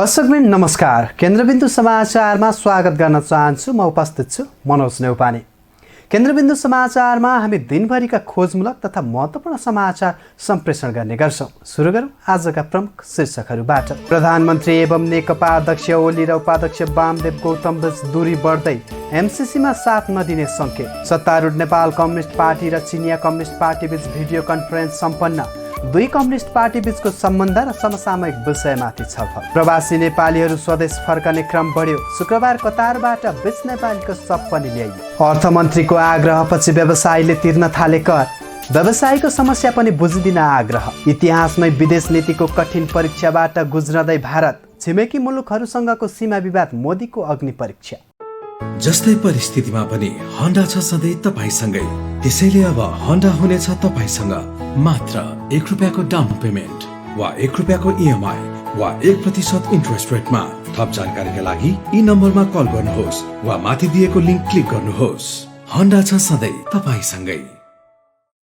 दर्शकवृन्द नमस्कार। केन्द्रबिन्दु समाचारमा स्वागत गर्न चाहन्छु। म उपस्थित छु मनोज नेउपाने। केन्द्रबिन्दु समाचारमा हामी दिनभरिका खोजमूलक तथा महत्त्वपूर्ण समाचार सम्प्रेषण गर्ने गर्छौं। सुरु गरौं आजका प्रमुख शीर्षकहरूबाट। प्रधानमन्त्री एवं नेकपा अध्यक्ष ओली र उपाध्यक्ष वामदेव गौतमबीच दूरी बढ्दै, एमसीसीमा साथ नदिने संकेत। सत्तारूढ नेपाल कम्युनिस्ट पार्टी र चिनिया कम्युनिस्ट पार्टी बीच भिडियो कन्फरेन्स सम्पन्न। दुई कम्युनिस्ट पार्टी बीचको सम्बन्ध र समसामयिक विषयमाथि छलफल। प्रवासी नेपालीहरू स्वदेश फर्कने क्रम बढ्यो। शुक्रबार कतारबाट 20 नेपालीको शव पनि ल्याइयो। अर्थमन्त्रीको आग्रहपछि व्यवसायीले तिर्न थाले कर। व्यवसायीको समस्या पनि बुझिदिन आग्रह। इतिहासमै विदेश नीतिको कठिन परीक्षाबाट गुज्रदै भारत। छिमेकी मुलुकहरूसँगको सीमा विवाद मोदीको अग्नि परीक्षा। जस्तै परिस्थितिमा पनि होन्डा छ सधैँ तपाईसँगै। त्यसैले अब होन्डा हुनेछ तपाईसँग मात्र 1 रुपियाँको डाउन पेमेन्ट वा 1 रुपियाँको इएमआई वा 1% इन्ट्रेस्ट रेटमा। थप जानकारीका लागि यी नम्बरमा कल गर्नुहोस् वा माथि दिएको लिङ्क क्लिक गर्नुहोस्। होन्डा छ सधैँ तपाईसँगै।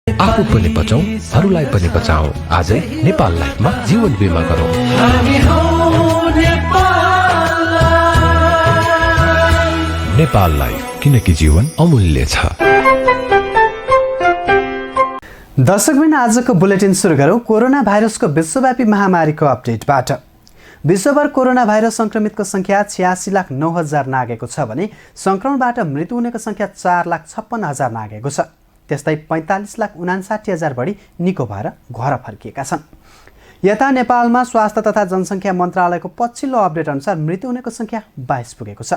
आफू पनि बचाऊ, अरूलाई पनि बचाऊ। आजै नेपाल लाइफमा जीवन बिमा गरौँ। नेपाल लाइफ, किनकि जीवन अमूल्य छ। दर्शकबिन आजको बुलेटिन सुरु गरौँ कोरोना भाइरसको विश्वव्यापी महामारीको अपडेटबाट। विश्वभर कोरोना भाइरस संक्रमितको संख्या 86,09,000 नागेको छ भने संक्रमणबाट मृत्यु हुनेको संख्या 4,56,000 नागेको छ। त्यस्तै 45,59,000 बढी निको भएर घर फर्किएका छन्। यता नेपालमा स्वास्थ्य तथा जनसङ्ख्या मन्त्रालयको पछिल्लो अपडेट अनुसार मृत्यु हुनेको संख्या 22 पुगेको छ।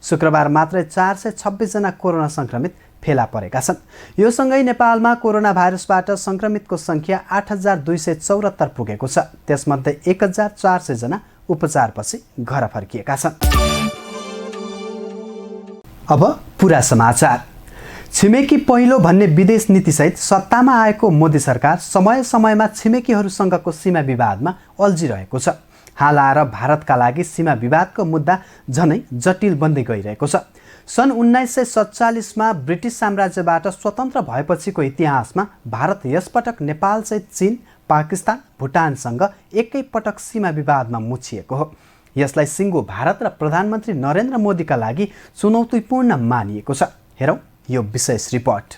शुक्रबार मात्रै 426 जना कोरोना संक्रमित फेला परेका छन्। यो सँगै नेपालमा कोरोना भाइरसबाट संक्रमितको संख्या 8,274 पुगेको छ। त्यसमध्ये 1,400 जना उपचारपछि घर फर्किएका छन्। अब पुरा समाचार। छिमेकी पहिलो भन्ने विदेश नीतिसहित सत्तामा आएको मोदी सरकार समय समयमा छिमेकीहरूसँगको सीमा विवादमा अल्झिरहेको छ। हाल आएर भारतका लागि सीमा विवादको मुद्दा झनै जटिल बन्दै गइरहेको छ। सन् 1947मा ब्रिटिस साम्राज्यबाट स्वतन्त्र भएपछिको इतिहासमा भारत यसपटक नेपालसहित चीन, पाकिस्तान, भुटानसँग एकैपटक सीमा विवादमा मुछिएको हो। यसलाई सिङ्गो भारत र प्रधानमन्त्री नरेन्द्र मोदीका लागि चुनौतीपूर्ण मानिएको छ। हेरौँ यो विशेष रिपोर्ट।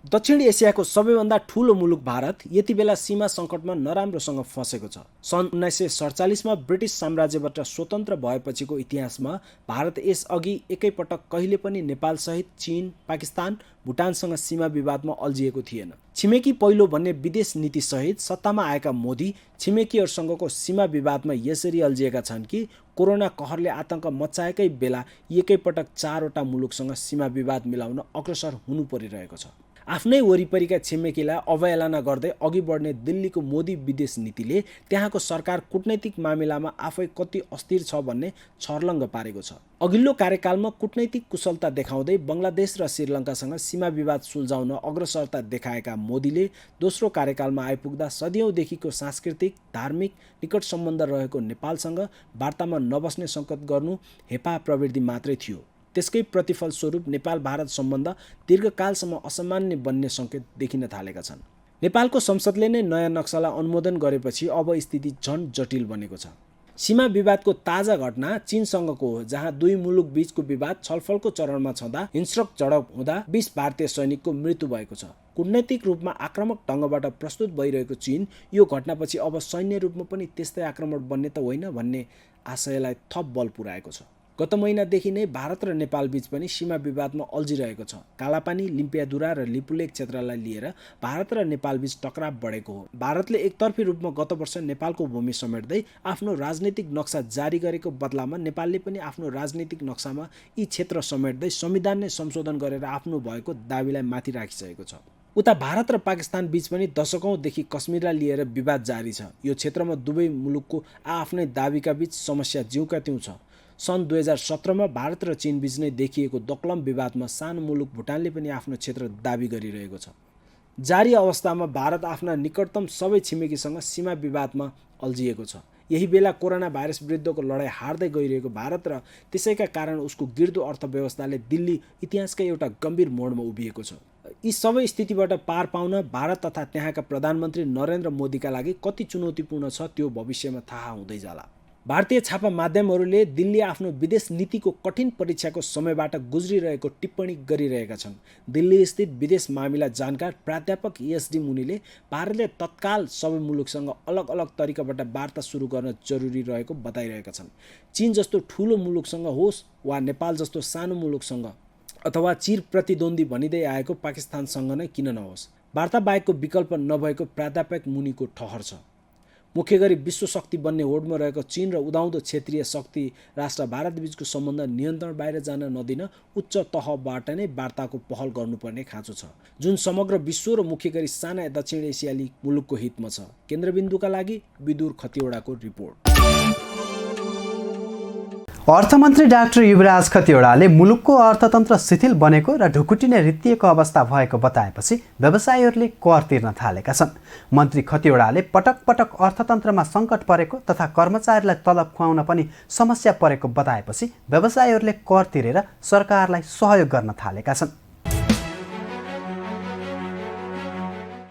दक्षिण एसियाको सबैभन्दा ठूलो मुलुक भारत यति बेला सीमा सङ्कटमा नराम्रोसँग फँसेको छ। सन् 1947मा ब्रिटिस साम्राज्यबाट स्वतन्त्र भएपछिको इतिहासमा भारत यसअघि एकैपटक कहिले पनि नेपालसहित चीन, पाकिस्तान, भुटानसँग सीमा विवादमा अल्झिएको थिएन। छिमेकी पहिलो भन्ने विदेश नीतिसहित सत्तामा आएका मोदी छिमेकीहरूसँगको सीमा विवादमा यसरी अल्झिएका छन् कि कोरोना कहरले आतंक मच्चाएकै बेला एकैपटक 4वटा मुलुकसँग सीमा विवाद मिलाउन अग्रसर हुनु परिरहेको छ। आफ्नै वरिपरिका छिमेकीलाई अवहेलना गर्दै अघि बढ्ने दिल्लीको मोदी विदेश नीतिले त्यहाँको सरकार कूटनैतिक मामिलामा आफै कति अस्थिर छ भन्ने छर्लङ्ग पारेको छ। अघिल्लो कार्यकालमा कूटनैतिक कुशलता देखाउँदै बङ्गलादेश र श्रीलङ्कासँग सीमा विवाद सुल्झाउन अग्रसरता देखाएका मोदीले दोस्रो कार्यकालमा आइपुग्दा सदियौँदेखिको सांस्कृतिक, धार्मिक निकट सम्बन्ध रहेको नेपालसँग वार्तामा नबस्ने सङ्केत गर्नु हेपा प्रवृत्ति मात्रै थियो। त्यसकै प्रतिफल स्वरूप नेपाल भारत सम्बन्ध दीर्घकालसम्म असामान्य बन्ने सङ्केत देखिन थालेका छन्। नेपालको संसदले नै नयाँ नक्सालाई अनुमोदन गरेपछि अब स्थिति झन जटिल बनेको छ। सीमा विवादको ताजा घटना चीनसँगको हो, जहाँ दुई मुलुक बीचको विवाद छलफलको चरणमा छँदा हिंस्रक झडप हुँदा 20 भारतीय सैनिकको मृत्यु भएको छ। कूटनैतिक रूपमा आक्रामक ढङ्गबाट प्रस्तुत भइरहेको चीन यो घटनापछि अब सैन्य रूपमा पनि त्यस्तै आक्रमण बन्ने त होइन भन्ने आशयलाई थप बल पुर्याएको छ। गत महिनादेखि नै भारत र नेपाल बीच पनि सीमा विवादमा अल्झिरहेको छ। कालापानी, लिम्पियाधुरा र लिपुलेक क्षेत्रलाई लिएर भारत र नेपाल बीच टकराव बढेको हो। भारतले एकतर्फी रूपमा गत वर्ष नेपालको भूमि समेट्दै आफ्नो राजनीतिक नक्सा जारी गरेको बदलामा नेपालले पनि आफ्नो राजनीतिक नक्सामा यी क्षेत्र समेट्दै संविधान नै संशोधन गरेर आफ्नो भएको दाबीलाई माथि राखिसकेको छ। उता भारत र पाकिस्तान बीच पनि दशकौँदेखि कश्मीरलाई लिएर विवाद जारी छ। यो क्षेत्रमा दुवै मुलुकको आफ्नै दाबीका बीच समस्या जिउका त्यौँ छ। सन् 2017मा भारत र चीन बीच नै देखिएको दोक्लम विवादमा सानो मुलुक भुटानले पनि आफ्नो क्षेत्र दाबी गरिरहेको छ। जारी अवस्थामा भारत आफ्ना निकटतम सबै छिमेकीसँग सीमा विवादमा अल्झिएको छ। यही बेला कोरोना भाइरस विरुद्धको लडाईँ हार्दै गइरहेको भारत र त्यसैका कारण उसको गिर्दो अर्थव्यवस्थाले दिल्ली इतिहासकै एउटा गम्भीर मोडमा उभिएको छ। यी सबै स्थितिबाट पार पाउन भारत तथा त्यहाँका प्रधानमन्त्री नरेन्द्र मोदीका लागि कति चुनौतीपूर्ण छ त्यो भविष्यमा थाहा हुँदै जाला। भारतीय छापा माध्यमहरूले दिल्ली आफ्नो विदेश नीतिको कठिन परीक्षाको समयबाट गुज्रिरहेको टिप्पणी गरिरहेका छन्। दिल्ली स्थित विदेश मामिला जानकार प्राध्यापक एसडी मुनिले भारतले तत्काल सबै मुलुकसँग अलग अलग तरिकाबाट वार्ता सुरु गर्न जरुरी रहेको बताइरहेका छन्। चीन जस्तो ठुलो मुलुकसँग होस् वा नेपाल जस्तो सानो मुलुकसँग अथवा चिर प्रतिद्वन्दी भनिँदै आएको पाकिस्तानसँग नै किन नहोस्, वार्ता बाहेकको विकल्प नभएको प्राध्यापक मुनिको ठहर छ। मुख्य गरी विश्व शक्ति बन्ने होडमा रहेको चीन र उदाउँदो क्षेत्रीय शक्ति राष्ट्र भारतबीचको सम्बन्ध नियन्त्रण बाहिर जान नदिन उच्च तहबाट नै वार्ताको पहल गर्नुपर्ने खाँचो छ, जुन समग्र विश्व र मुख्य गरी साना दक्षिण एसियाली मुलुकको हितमा छ। केन्द्रबिन्दुका लागि विदुर खतिवडाको रिपोर्ट। अर्थमन्त्री डाक्टर युवराज खतिवडाले मुलुकको अर्थतन्त्र शिथिल बनेको र ढुकुटिने रित्तिएको अवस्था भएको बताएपछि व्यवसायीहरूले कर तिर्न थालेका छन्। मन्त्री खतिवडाले पटक पटक अर्थतन्त्रमा सङ्कट परेको तथा कर्मचारीलाई तलब खुवाउन पनि समस्या परेको बताएपछि व्यवसायीहरूले कर तिरेर सरकारलाई सहयोग गर्न थालेका छन्।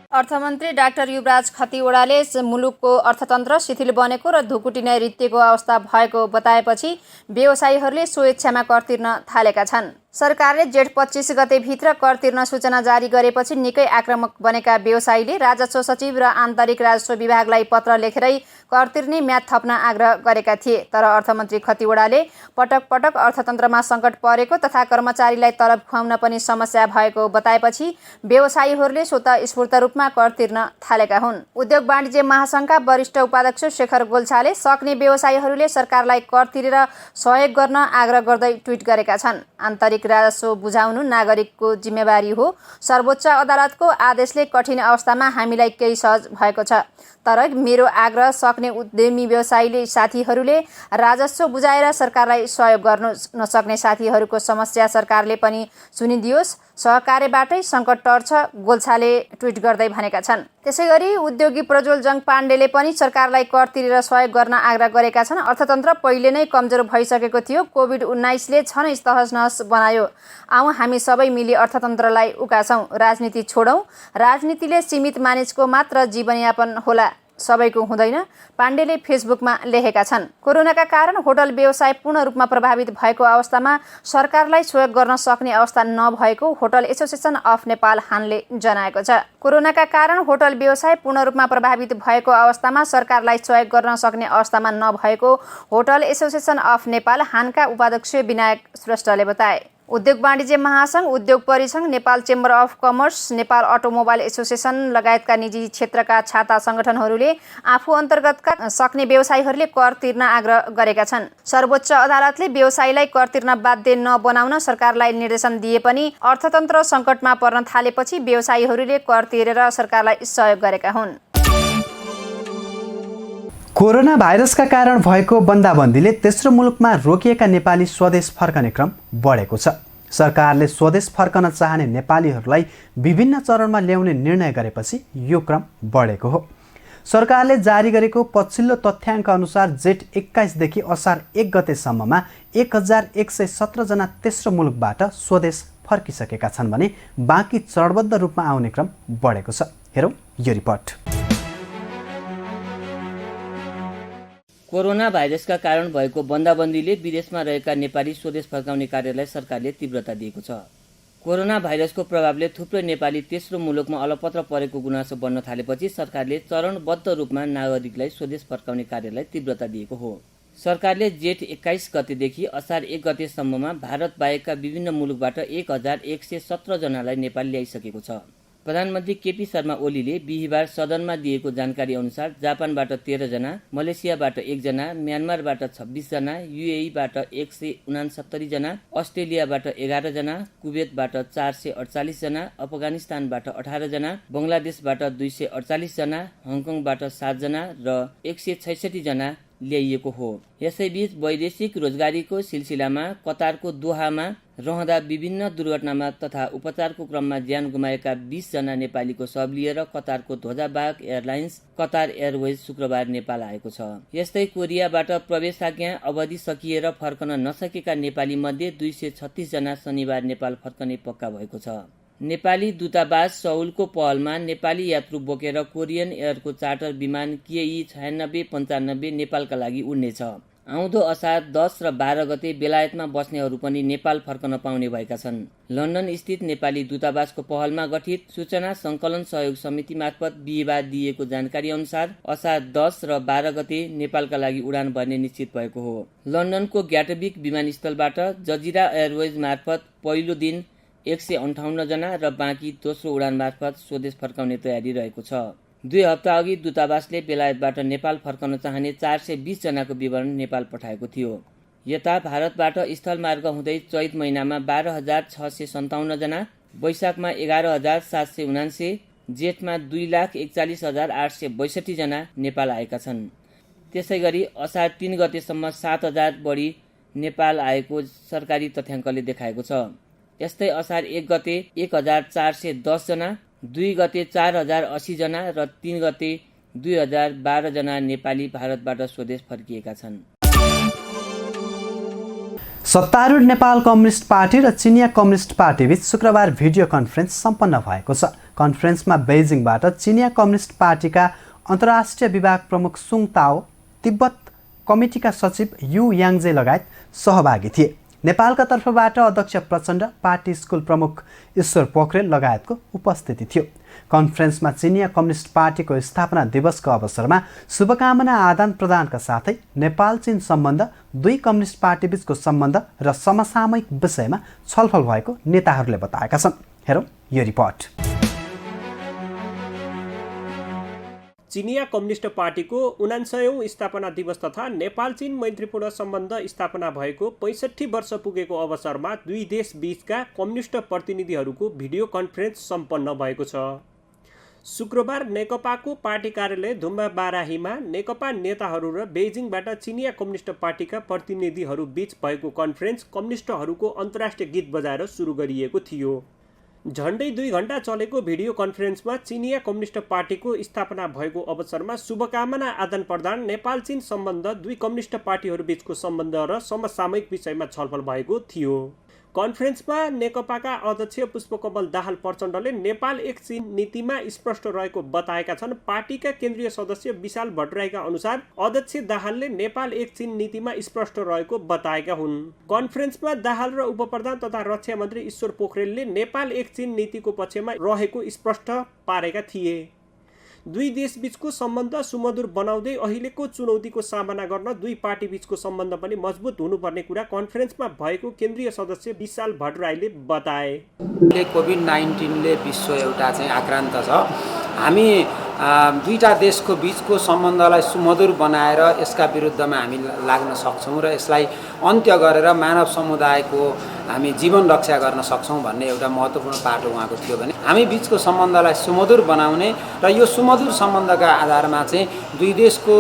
अर्थमन्त्री डाक्टर युवराज खतिवडाले मुलुकको अर्थतन्त्र शिथिल बनेको र ढुकुटिने रित्तिएको अवस्था भएको बताएपछि व्यवसायीहरूले स्वेच्छामा कर तिर्न थालेका छन्। सरकारले जेठ 25 गतेभित्र कर तिर्न सूचना जारी गरेपछि निकै आक्रामक बनेका व्यवसायीले राजस्व सचिव र आन्तरिक राजस्व विभागलाई पत्र लेखेरै कर तिर्ने म्याद थप्न आग्रह गरेका थिए। तर अर्थमन्त्री खतिवडाले पटक पटक अर्थतन्त्रमा सङ्कट परेको तथा कर्मचारीलाई तलब खुवाउन पनि समस्या भएको बताएपछि व्यवसायीहरूले स्वतः स्फूर्त रूपमा कर तिर्न थालेका हुन्। उद्योग वाणिज्य महासङ्घका वरिष्ठ उपाध्यक्ष शेखर गोल्छाले सक्ने व्यवसायीहरूले सरकारलाई कर तिरेर सहयोग गर्न आग्रह गर्दै ट्विट गरेका छन्। आन्तरिक राजस्व बुझाउनु नागरिकको जिम्मेवारी हो। सर्वोच्च अदालतको आदेशले कठिन अवस्थामा हामीलाई केही सहज भएको छ। तर मेरो आग्रह सक्ने उद्यमी व्यवसायीले साथीहरूले राजस्व बुझाएर सरकारलाई सहयोग गर्न नसक्ने साथीहरूको समस्या सरकारले पनि सुनिदियोस्। सहकार्यबाटै सङ्कट टर्छ, गोल्छाले ट्विट गर्दै भनेका छन्। त्यसैगरी उद्योगी प्रज्वल जङ पाण्डेले पनि सरकारलाई कर तिरेर सहयोग गर्न आग्रह गरेका छन्। अर्थतन्त्र पहिले नै कमजोर भइसकेको थियो। कोभिड-19ले छनै तहस बनायो। आउँ हामी सबै मिली अर्थतन्त्रलाई उकासौँ, राजनीति छोडौँ। राजनीतिले सीमित मानिसको मात्र जीवनयापन होला, सबैको हुँदैन, पाण्डेले फेसबुकमा लेखेका छन्। कोरोनाका कारण होटल व्यवसाय पूर्ण रूपमा प्रभावित भएको अवस्थामा सरकारलाई सहयोग गर्न सक्ने अवस्था नभएको होटल एसोसिएसन अफ नेपाल हानले जनाएको छ। कोरोनाका कारण होटल व्यवसाय पूर्ण रूपमा प्रभावित भएको अवस्थामा सरकारलाई सहयोग गर्न सक्ने अवस्थामा नभएको होटल एसोसिएसन अफ नेपाल हानका उपाध्यक्ष विनायक श्रेष्ठले बताए। उद्योग वाणिज्य महासङ्घ, उद्योग परिसङ्घ, Nepal chamber of commerce, Nepal automobile association लगायतका निजी क्षेत्रका छाता सङ्गठनहरूले आफू अन्तर्गतका सक्ने व्यवसायीहरूले कर तिर्न आग्रह गरेका छन्। सर्वोच्च अदालतले व्यवसायीलाई कर तिर्न बाध्य नबनाउन सरकारलाई निर्देशन दिए पनि अर्थतन्त्र सङ्कटमा पर्न थालेपछि व्यवसायीहरूले कर तिरेर सरकारलाई सहयोग गरेका हुन्। कोरोना भाइरसका कारण भएको बन्दाबन्दीले तेस्रो मुलुकमा रोकिएका नेपाली स्वदेश फर्कने क्रम बढेको छ। सरकारले स्वदेश फर्कन चाहने नेपालीहरूलाई विभिन्न चरणमा ल्याउने निर्णय गरेपछि यो क्रम बढेको हो। सरकारले जारी गरेको पछिल्लो तथ्याङ्क अनुसार जेठ 21 देखि असार 1 गतेसम्ममा 1117 जना तेस्रो मुलुकबाट स्वदेश फर्किसकेका छन् भने बाँकी चरणबद्ध रूपमा आउने क्रम बढेको छ। हेरौँ यो रिपोर्ट। कोरोना भाइरसका कारण भएको बन्दाबन्दीले विदेशमा रहेका नेपाली स्वदेश फर्काउने कार्यलाई सरकारले तीव्रता दिएको छ। कोरोना भाइरसको प्रभावले थुप्रै नेपाली तेस्रो मुलुकमा अलपत्र परेको गुनासो बढ्न थालेपछि सरकारले चरणबद्ध रूपमा नागरिकलाई स्वदेश फर्काउने कार्यलाई तीव्रता दिएको हो। सरकारले जेठ 21 गतेदेखि असार 1 गतेसम्ममा भारत बाहेकका विभिन्न मुलुकबाट 1117 जनालाई नेपाल ल्याइसकेको छ। प्रधानमन्त्री केपी शर्मा ओलीले बिहिबार सदनमा दिएको जानकारी अनुसार जापानबाट 13 जना, मलेसियाबाट 1 जना, म्यानमारबाट 26 जना, युएईबाट 169 जना, अस्ट्रेलियाबाट 11 जना, कुवेतबाट 448 जना, अफगानिस्तानबाट 18 जना, बङ्गलादेशबाट 248 जना, हङकङबाट 7 जना र 166 जना ल्याइएको हो। यसैबीच वैदेशिक रोजगारीको सिलसिलामा कतारको दोहामा रहँदा विभिन्न दुर्घटनामा तथा उपचारको क्रममा ज्यान गुमाएका 20 जना नेपालीको शव लिएर कतारको ध्वजावाहक एयरलाइन्स कतार एयरवेज शुक्रबार नेपाल आएको छ। यस्तै कोरियाबाट प्रवेशाज्ञा अवधि सकिएर फर्कन नसकेका नेपाली मध्ये 236 जना शनिबार नेपाल फर्कने पक्का भएको छ। नेपाली दूतावास सौलको पहलमा नेपाली यात्रु बोकेर कोरियन एयरको चार्टर विमान KE 9695 नेपालका लागि उड्नेछ। आउँदो असार 10 र 12 गते बेलायतमा बस्नेहरू पनि नेपाल फर्कन पाउने भएका छन्। लन्डन स्थित नेपाली दूतावासको पहलमा गठित सूचना सङ्कलन सहयोग समिति मार्फत बिहिबार दिएको जानकारी अनुसार असार 10 र 12 गते नेपालका लागि उडान भर्ने निश्चित भएको हो। लन्डनको ग्याटविक विमानस्थलबाट जजिरा एयरवेज मार्फत पहिलो दिन 158 जना र बाँकी दोस्रो उडान मार्फत स्वदेश फर्काउने तयारी रहेको छ। 2 हप्ता अघि दूतावासले बेलायतबाट नेपाल फर्कन चाहने 420 जनाको विवरण नेपाल पठाएको थियो। यता भारतबाट स्थलमार्ग हुँदै चैत महिनामा 12,657 जना, वैशाखमा 11,779, जेठमा 2,41,862 जना नेपाल आएका छन्। त्यसै गरी असार 3 गतेसम्म 7,000 बढी नेपाल आएको सरकारी तथ्याङ्कले देखाएको छ। यस्तै असार 1 गते 1,410 जना, 2 गते 4,080 जना र 3 गते 2,012 जना नेपाली भारतबाट स्वदेश फर्किएका छन्। सत्तारूढ नेपाल कम्युनिस्ट पार्टी र चिनिया कम्युनिस्ट पार्टीबीच शुक्रबार भिडियो कन्फरेन्स सम्पन्न भएको छ। कन्फरेन्समा बेजिङबाट चिनिया कम्युनिस्ट पार्टीका अन्तर्राष्ट्रिय विभाग प्रमुख सुङ ताओ, तिब्बत कमिटीका सचिव यु याङजे लगायत सहभागी थिए। नेपालका तर्फबाट अध्यक्ष प्रचण्ड, पार्टी स्कुल प्रमुख ईश्वर पोखरेल लगायतको उपस्थिति थियो। कन्फरेन्समा चिनिया कम्युनिस्ट पार्टीको स्थापना दिवसको अवसरमा शुभकामना आदान प्रदानका साथै नेपाल चीन सम्बन्ध, 2 कम्युनिस्ट पार्टीबीचको सम्बन्ध र समसामयिक विषयमा छलफल भएको नेताहरूले बताएका छन्। हेरौँ यो रिपोर्ट। चिनिया कम्युनिस्ट पार्टीको 79औं स्थापना दिवस तथा नेपाल चीन मैत्रीपूर्ण सम्बन्ध स्थापना भएको 65 वर्ष पुगेको अवसरमा 2 देश बीचका कम्युनिस्ट प्रतिनिधिहरूको भिडियो कन्फरेन्स सम्पन्न भएको छ। शुक्रबार नेकपाको पार्टी कार्यालय धुम्बा बाराहीमा नेकपा नेताहरू र बेजिङबाट चिनिया कम्युनिस्ट पार्टीका प्रतिनिधिहरू बीच भएको कन्फरेन्स कम्युनिस्टहरूको अन्तर्राष्ट्रिय गीत बजाएर सुरु गरिएको थियो। झन्डै 2 घण्टा चलेको भिडियो कन्फरेन्समा चिनिया कम्युनिस्ट पार्टीको स्थापना भएको अवसरमा शुभकामना आदान प्रदान, नेपाल चीन सम्बन्ध, 2 कम्युनिस्ट पार्टीहरू बीचको सम्बन्ध र समसामयिक विषयमा छलफल भएको थियो। कन्फरेन्समा नेकपाका अध्यक्ष पुष्पकमल दाहाल प्रचण्डले नेपाल एक चीन नीतिमा स्पष्ट रहेको बताएका छन्। पार्टीका केन्द्रीय सदस्य विशाल भट्टराईका अनुसार अध्यक्ष दाहालले नेपाल एक चीन नीतिमा स्पष्ट रहेको बताएका हुन्। कन्फरेन्समा दाहाल र उपप्रधान तथा रक्षा मन्त्री ईश्वर पोखरेलले नेपाल एक चीन नीतिको पक्षमा रहेको स्पष्ट पारेका थिए। 2 देशबीचको सम्बन्ध सुमधुर बनाउँदै अहिलेको चुनौतीको सामना गर्न 2 पार्टीबीचको सम्बन्ध पनि मजबुत हुनुपर्ने कुरा कन्फरेन्समा भएको केन्द्रीय सदस्य विशाल भट्टराईले बताए। कोभिड-19ले विश्व एउटा चाहिँ आक्रान्त छ। हामी 2टा देशको बीचको सम्बन्धलाई सुमधुर बनाएर यसका विरुद्धमा हामी लाग्न सक्छौँ र यसलाई अन्त्य गरेर मानव समुदायको हामी जीवन रक्षा गर्न सक्छौँ भन्ने एउटा महत्त्वपूर्ण पाटो उहाँको थियो भने हामी बीचको सम्बन्धलाई सुमधुर बनाउने र यो सुमधुर सम्बन्धका आधारमा चाहिँ 2 देशको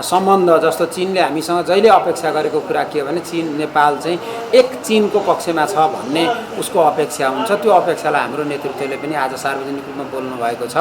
सम्बन्ध जस्तो चीनले हामीसँग जहिले अपेक्षा गरेको कुरा के हो भने चीन नेपाल चाहिँ एक चीनको पक्षमा छ भन्ने उसको अपेक्षा हुन्छ। त्यो अपेक्षालाई हाम्रो नेतृत्वले पनि आज सार्वजनिक रूपमा बोल्नु भएको छ।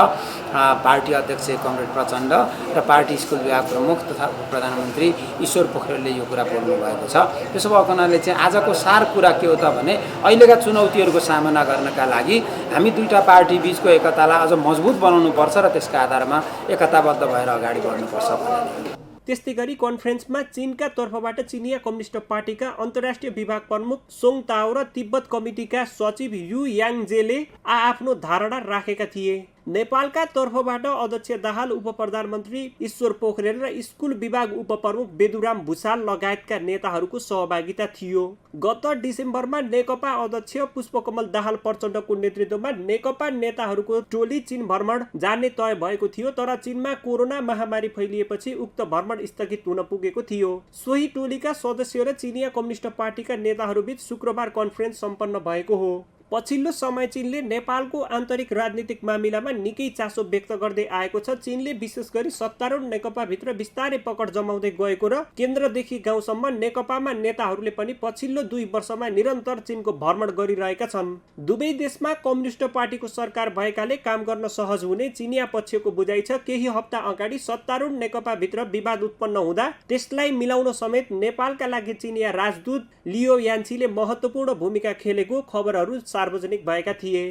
पार्टी अध्यक्ष कमरेड प्रचण्ड र पार्टी स्कुल विभाग प्रमुख तथा प्रधानमन्त्री ईश्वर पोखरेलले यो कुरा बोल्नु भएको छ। त्यसो भएको हुनाले चाहिँ आजको सार कुरा के हो त भने अहिलेका चुनौतीहरूको सामना गर्नका लागि हामी 2टा पार्टी बीचको एकतालाई अझ मजबुत बनाउनु पर्छ र त्यसका आधारमा एकताबद्ध भएर अगाडि बढ्नुपर्छ भन्ने। त्यस्तै गरी कन्फरेन्समा चीनका तर्फबाट चिनिया कम्युनिस्ट पार्टीका अन्तर्राष्ट्रिय विभाग प्रमुख सोङ ताओ र तिब्बत कमिटीका सचिव यु याङजेले आफ्नो धारणा राखेका थिए। नेपालका तर्फबाट अध्यक्ष दाहाल, उपप्रधानमन्त्री ईश्वर पोखरेल र स्कुल विभाग उपप्रमुख बेदुराम भुसाल लगायतका नेताहरूको सहभागिता थियो। गत डिसेम्बरमा नेकपा अध्यक्ष पुष्पकमल दाहाल प्रचण्डको नेतृत्वमा नेकपा नेताहरूको टोली चीन भ्रमण जाने तय भएको थियो, तर चीनमा कोरोना महामारी फैलिएपछि उक्त भ्रमण स्थगित हुन पुगेको थियो। सोही टोलीका सदस्य र चिनिया कम्युनिस्ट पार्टीका नेताहरूबीच शुक्रबार कन्फरेन्स सम्पन्न भएको हो। पछिल्लो समय चीनले नेपालको आन्तरिक राजनीतिक मामिलामा निकै चासो व्यक्त गर्दै आएको छ। चीनले विशेष गरी सत्तारूढ नेकपाभित्र बिस्तारै पकड जमाउँदै गएको र केन्द्रदेखि गाउँसम्म नेकपामा नेताहरूले पनि पछिल्लो 2 वर्षमा निरन्तर चीनको भ्रमण गरिरहेका छन्। दुवै देशमा कम्युनिस्ट पार्टीको सरकार भएकाले काम गर्न सहज हुने चिनिया पक्षको बुझाइ छ। केही हप्ता अगाडि सत्तारूढ नेकपाभित्र विवाद उत्पन्न हुँदा त्यसलाई मिलाउन समेत नेपालका लागि चिनिया राजदूत लियो यान्सीले महत्त्वपूर्ण भूमिका खेलेको खबरहरू सार्वजनिक भएका थिए।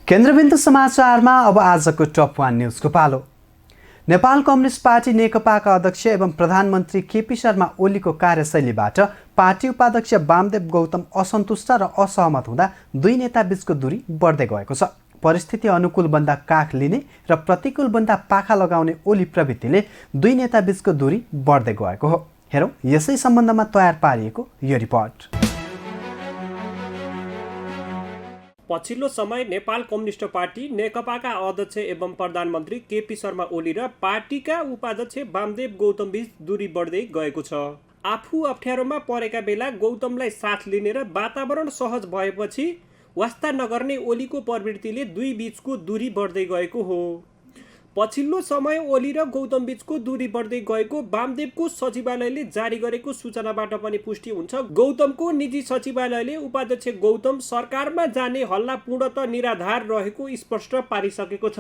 केन्द्रबिन्दु समाचारमा अब आजको टप 1 न्युजको पालो। नेपाल कम्युनिस्ट पार्टी नेकपाका अध्यक्ष एवं प्रधानमन्त्री केपी शर्मा ओलीको कार्यशैलीबाट पार्टी उपाध्यक्ष वामदेव गौतम असन्तुष्ट र असहमत हुँदा दुई नेता बीचको दूरी बढ्दै गएको छ। परिस्थिति अनुकूल बन्दा काख लिने र प्रतिकूल बन्दा पाखा लगाउने ओली प्रवृत्तिले दुई नेता बीचको दूरी बढ्दै गएको हो। हेरौँ यसै सम्बन्धमा तयार पारिएको यो रिपोर्ट। पछिल्लो समय नेपाल कम्युनिस्ट पार्टी नेकपाका अध्यक्ष एवं प्रधानमन्त्री केपी शर्मा ओली र पार्टीका उपाध्यक्ष वामदेव गौतम बीच दूरी बढ्दै गएको छ। आफू अप्ठ्यारोमा परेका बेला गौतमलाई साथ लिने र वातावरण सहज भएपछि वास्ता नगर्ने ओलीको प्रवृत्तिले दुई बीचको दूरी बढ्दै गएको हो। पछिल्लो समय ओली र गौतम बीचको दूरी बढ्दै गएको वामदेवको सचिवालयले जारी गरेको सूचनाबाट पनि पुष्टि हुन्छ। गौतमको निजी सचिवालयले उपाध्यक्ष गौतम सरकारमा जाने हल्ला पूर्णतः निराधार रहेको स्पष्ट पारिसकेको छ।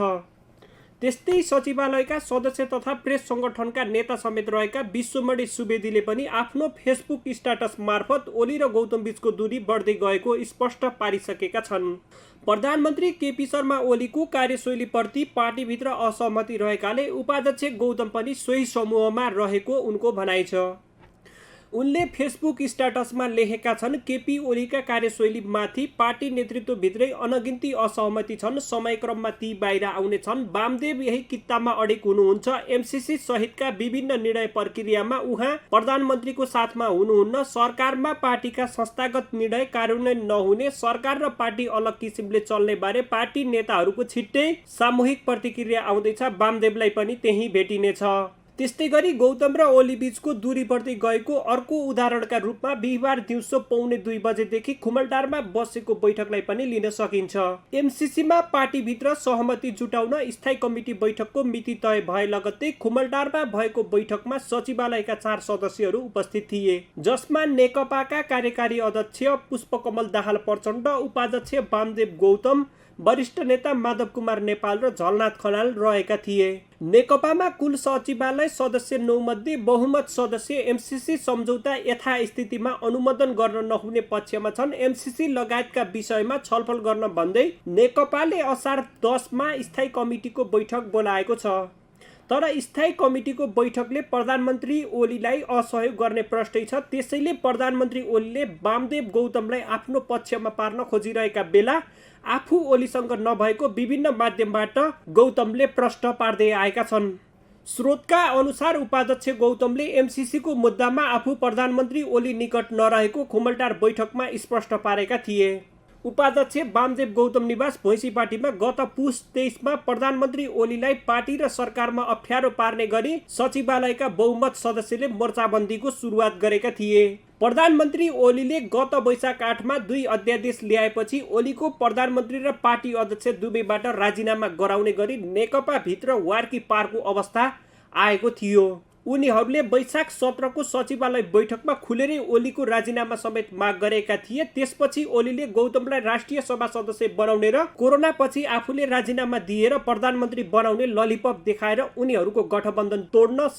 त्यस्तै सचिवालयका सदस्य तथा प्रेस सङ्गठनका नेता समेत रहेका विश्वमणि सुवेदीले पनि आफ्नो फेसबुक स्ट्याटस मार्फत ओली र गौतम बीचको दूरी बढ्दै गएको स्पष्ट पारिसकेका छन्। प्रधानमन्त्री केपी शर्मा ओलीको कार्यशैलीप्रति पार्टीभित्र असहमति रहेकाले उपाध्यक्ष गौतम पनि सोही समूहमा रहेको उनको भनाइ छ। उनले फेसबुक स्ट्याटसमा लेखेका छन्, केपी ओलीका कार्यशैलीमाथि पार्टी नेतृत्वभित्रै अनगिन्ती असहमति छन्। समयक्रममा ती बाहिर आउने छन्। वामदेव यही कित्तामा अडिग हुनुहुन्छ। एमसीसी सहितका विभिन्न निर्णय प्रक्रियामा उहाँ प्रधानमन्त्रीको साथमा हुनुहुन्न। सरकारमा पार्टीका संस्थागत निर्णय कार्यान्वयन नहुने, सरकार र पार्टी अलग किसिमले चल्ने बारे पार्टी नेताहरूको छिट्टै सामूहिक प्रतिक्रिया आउँदैछ। वामदेवलाई पनि त्यही भेटिनेछ। त्यस्तै गरी गौतम र ओली बीचको दूरी बढ्दै गएको अर्को उदाहरणका रूपमा बिहिबार दिउँसो 1:45 बजेदेखि खुमलटारमा बसेको बैठकलाई पनि लिन सकिन्छ। एमसीसीमा पार्टीभित्र सहमति जुटाउन स्थायी कमिटी बैठकको मिति तय भए लगत्तै खुमलटारमा भएको बैठकमा सचिवालयका 4 सदस्यहरू उपस्थित थिए, जसमा नेकपाका कार्यकारी अध्यक्ष पुष्पकमल दाहाल प्रचण्ड, उपाध्यक्ष वामदेव गौतम, वरिष्ठ नेता माधव कुमार नेपाल र झलनाथ खनाल रहेका थिए। नेकपामा कुल सचिवालय सदस्य 9 मध्ये बहुमत सदस्य एमसीसी सम्झौता यथास्थितिमा अनुमोदन गर्न नहुने पक्षमा छन्। एमसीसी लगायतका विषयमा छलफल गर्न भन्दै नेकपाले असार 10 मा स्थायी कमिटीको बैठक बोलाएको छ। तर स्थायी कमिटीको बैठकले प्रधानमन्त्री ओलीलाई असहयोग गर्ने प्रश्नै छ। त्यसैले प्रधानमन्त्री ओलीले वामदेव गौतमलाई आफ्नो पक्षमा पार्न खोजिरहेका बेला आफू ओलीसँग नभएको विभिन्न माध्यमबाट गौतमले प्रश्न पार्दै आएका छन्। स्रोतका अनुसार उपाध्यक्ष गौतमले एमसीसीको मुद्दामा आफू प्रधानमन्त्री ओली निकट नरहेको खुमलटार बैठकमा स्पष्ट पारेका थिए। उपाध्यक्ष वामदेव गौतम निवास भैँसीपाटीमा गत पुस 23 मा प्रधानमन्त्री ओलीलाई पार्टी र सरकारमा अप्ठ्यारो पार्ने गरी सचिवालयका बहुमत सदस्यले मोर्चाबन्दीको सुरुवात गरेका थिए। प्रधानमन्त्री ओलीले गत वैशाख 8 मा 2 अध्यादेश ल्याएपछि ओलीको प्रधानमन्त्री र पार्टी अध्यक्ष दुवैबाट राजीनामा गराउने गरी नेकपा भित्र वार्की पारको अवस्था आएको थियो। उनीहरूले वैशाख 17 को सचिवालय बैठकमा खुलेरै ओलीको राजीनामा समेत माग गरेका थिए। त्यसपछि ओलीले गौतमलाई राष्ट्रिय सभा सदस्य बनाउने र कोरोना पछि आफूले राजीनामा दिएर प्रधानमन्त्री बनाउने ललिपप देखाएर उनीहरूको गठबन्धन तोड्न।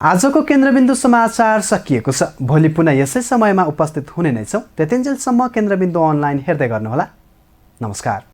आजको केन्द्रबिन्दु समाचार सकिएको छ। भोलि पुनः यसै समयमा उपस्थित हुने नै छौँ। त्यतिन्जेलसम्म केन्द्रबिन्दु अनलाइन हेर्दै गर्नुहोला। नमस्कार।